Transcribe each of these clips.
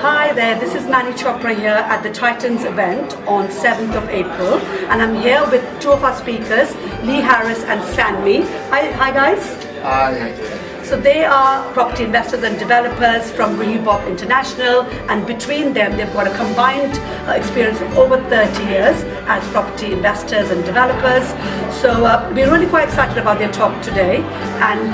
Hi there, this is Mani Chopra here at the Titans event on 7th of April, and I'm here with two of our speakers, Leigh Harris and Sanmi. Hi guys. Hi. So they are property investors and developers from Rebooth International, and between them they've got a combined experience of over 30 years as property investors and developers. So we're really quite excited about their talk today, and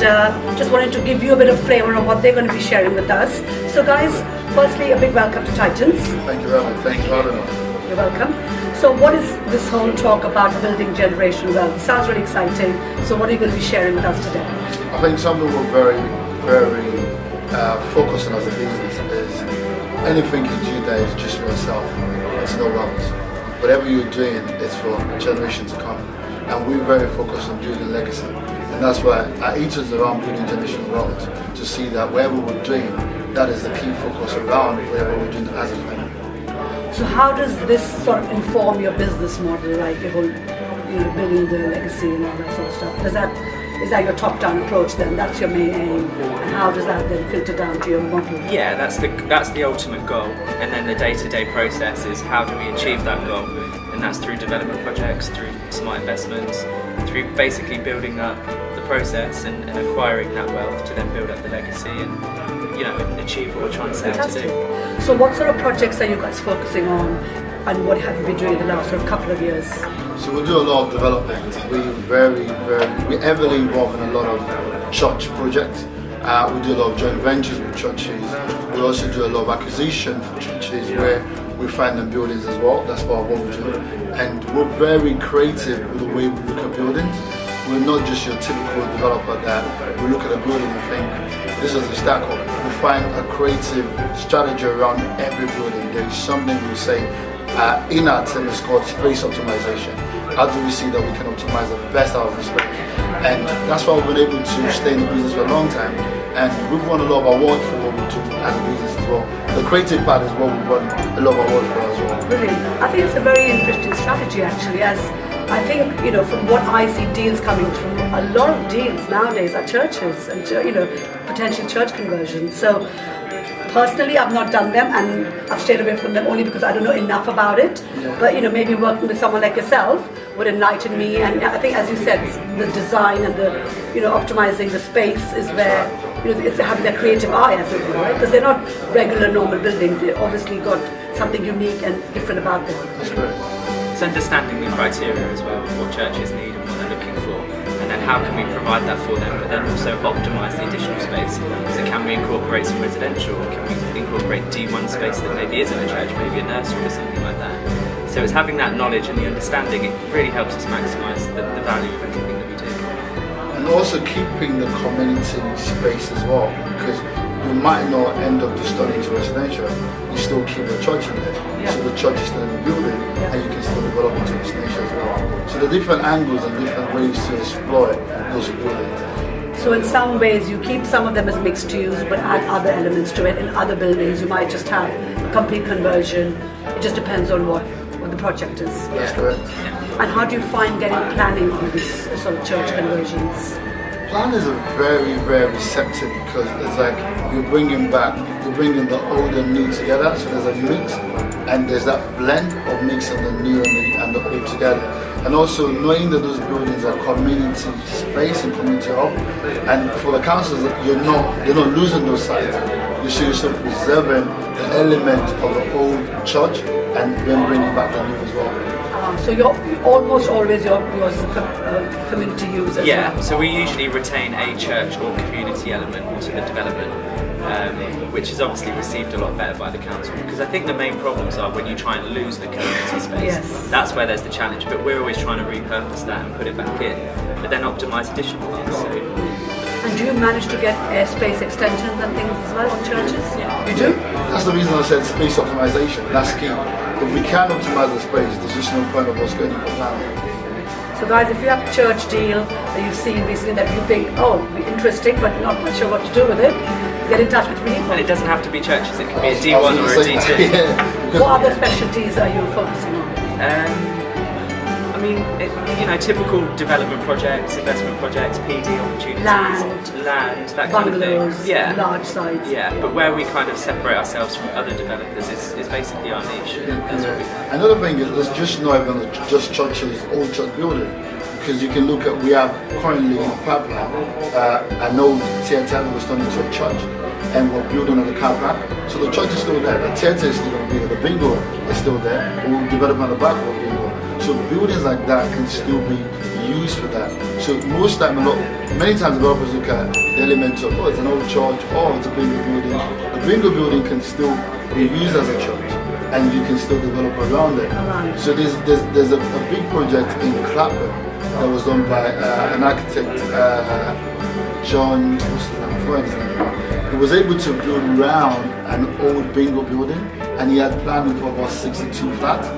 just wanted to give you a bit of flavor of what they're going to be sharing with us. So guys, firstly a big welcome to Titans. Thank you very much. Thank you for having us. You're welcome. So what is this whole talk about building generational wealth? It sounds really exciting. So what are you going to be sharing with us today? I think something we're very focused on as a business is anything you do that is just for yourself. It's no one's. Whatever you're doing is for generations to come. And we're very focused on building legacy. And that's why our ethos around building generational wealth, to see that whatever we're doing, that is the key focus around whatever we're doing as a family. So how does this sort of inform your business model, like your whole, building the legacy and all that sort of stuff? Is that your top-down approach then? That's your main aim, and how does that then filter down to your model? Yeah, that's the ultimate goal, and then the day-to-day process is how do we achieve that goal, and that's through development projects, through smart investments, through basically building up the process and acquiring that wealth to then build up the legacy and achieve what we're trying to set out to do. So what sort of projects are you guys focusing on, and what have you been doing the last sort of couple of years? So we do a lot of development. We're heavily involved in a lot of church projects. We do a lot of joint ventures with churches. We also do a lot of acquisition for churches where we find them buildings as well. That's part of what we do. And we're very creative with the way we look at buildings. We're not just your typical developer that we look at a building and think, this is a stack up. We find a creative strategy around every building. There is something we say in our team is called space optimization. How do we see that we can optimize the best out of the space? And that's why we've been able to stay in the business for a long time. And we've won a lot of awards for what we do as a business as well. The creative part is what we've won a lot of awards for as well. Brilliant. I think it's a very interesting strategy actually, as I think, from what I see deals coming through, a lot of deals nowadays are churches and, potential church conversions. So personally, I've not done them, and I've stayed away from them only because I don't know enough about it. Yeah. But maybe working with someone like yourself would enlighten me. And I think, as you said, the design and the optimizing the space is where it's having that creative eye, as it were, right? Because they're not regular normal buildings. They've obviously got something unique and different about them. That's great. It's understanding the criteria as well, what churches need and what they're looking for, and then how can we provide that for them, but then also optimise the additional space. So can we incorporate some residential, or can we incorporate D1 space that maybe isn't a church, maybe a nursery or something like that. So it's having that knowledge and the understanding, it really helps us maximise the value of everything that we do. And also keeping the community space as well, because you might not end up just turning into residential, you still keep the church in there. Yeah. So the church is still in the building, yeah, and you can still develop into residential as well. So the different angles and different ways to explore those buildings. So in some ways you keep some of them as mixed use, but add other elements to it. In other buildings you might just have a complete conversion. It just depends on what the project is. That's correct. And how do you find getting planning on these sort of church conversions? Planners are very receptive, because it's like you're bringing the old and new together, so there's a mix, and there's that blend of mixing the new and the old together. And also knowing that those buildings are community space and community hub, and for the councils, you're not losing those sites. You're still preserving the element of the old church and then bringing back the new as well. So you're almost always yours community use as yeah, well. So we usually retain a church or community element to the development, which is obviously received a lot better by the council, because I think the main problems are when you try and lose the community space. Yes. That's where there's the challenge, but we're always trying to repurpose that and put it back in, but then optimise additional ones. So. And do you manage to get airspace extensions and things as well on churches? Yeah. You do? That's the reason I said space optimization. That's key. If we can optimize the space, there's just no point of us going for planning. So guys, if you have a church deal that you've seen recently that you think, oh, it'd be interesting, but not quite sure what to do with it, get in touch with me. And it doesn't have to be churches, it can be a D1 or a D2. Yeah. What other specialties are you focusing on? I'm mean, typical development projects, investment projects, PD opportunities, land, that kind of bungalows, thing. Yeah. large sites. Yeah, but where we kind of separate ourselves from other developers is basically our niche. That's what we do. Another thing is, there's just not even just churches, old church building. Because you can look at, we have currently in the pipeline an old theatre that was turned into a church, and we're building on the car park. So the church is still there, the theatre is still going to be there, the bingo is still there, we'll develop on the back of the bingo. So buildings like that can still be used for that. So many times developers look at the elements of, it's an old church, it's a bingo building. The bingo building can still be used as a church, and you can still develop around it. So there's a big project in Clapham that was done by an architect, John, he was able to build around an old bingo building, and he had planning for about 62 flats.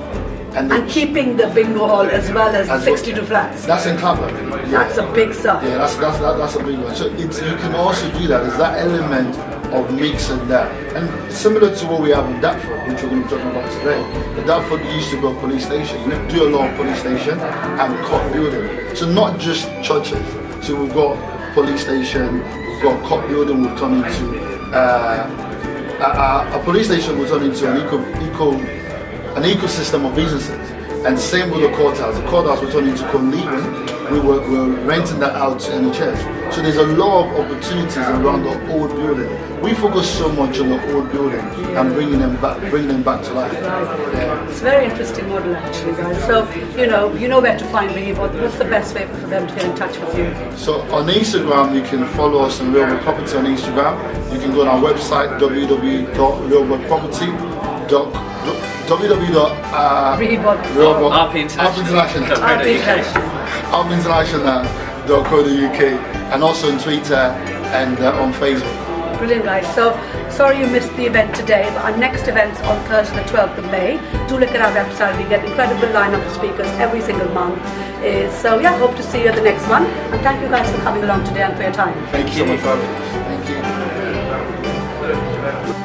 And keeping the bingo hall as well as 62 flats. That's in Clapham. That's a big site. Yeah, that's a big one. So you can also do that. There's that element of mixing that. And similar to what we have in Dartford, which we're going to be talking about today. The Dartford used to be a police station. You do a lot of police station and court building. So not just churches. So we've got police station, we've got court building, we've turned into a police station will turn into an ecosystem of businesses. And same with the courthouse. The courthouse will turn into co-living. We're renting that out to NHS. So there's a lot of opportunities around the old building. We focus so much on the old building and bringing them back to life. Yeah. It's a very interesting model actually, guys. So you know where to find Rebooth. What's the best way for them to get in touch with you? So on Instagram, you can follow us on Rebooth Property on Instagram. You can go on our website www.arpinternational.co.uk, and also on Twitter and on Facebook. Brilliant, guys. So sorry you missed the event today, but our next event's on Thursday the 12th of May. Do look at our website. We get incredible lineup of speakers every single month. So yeah, hope to see you at the next one. And thank you guys for coming along today and for your time. Thank you so much for having us.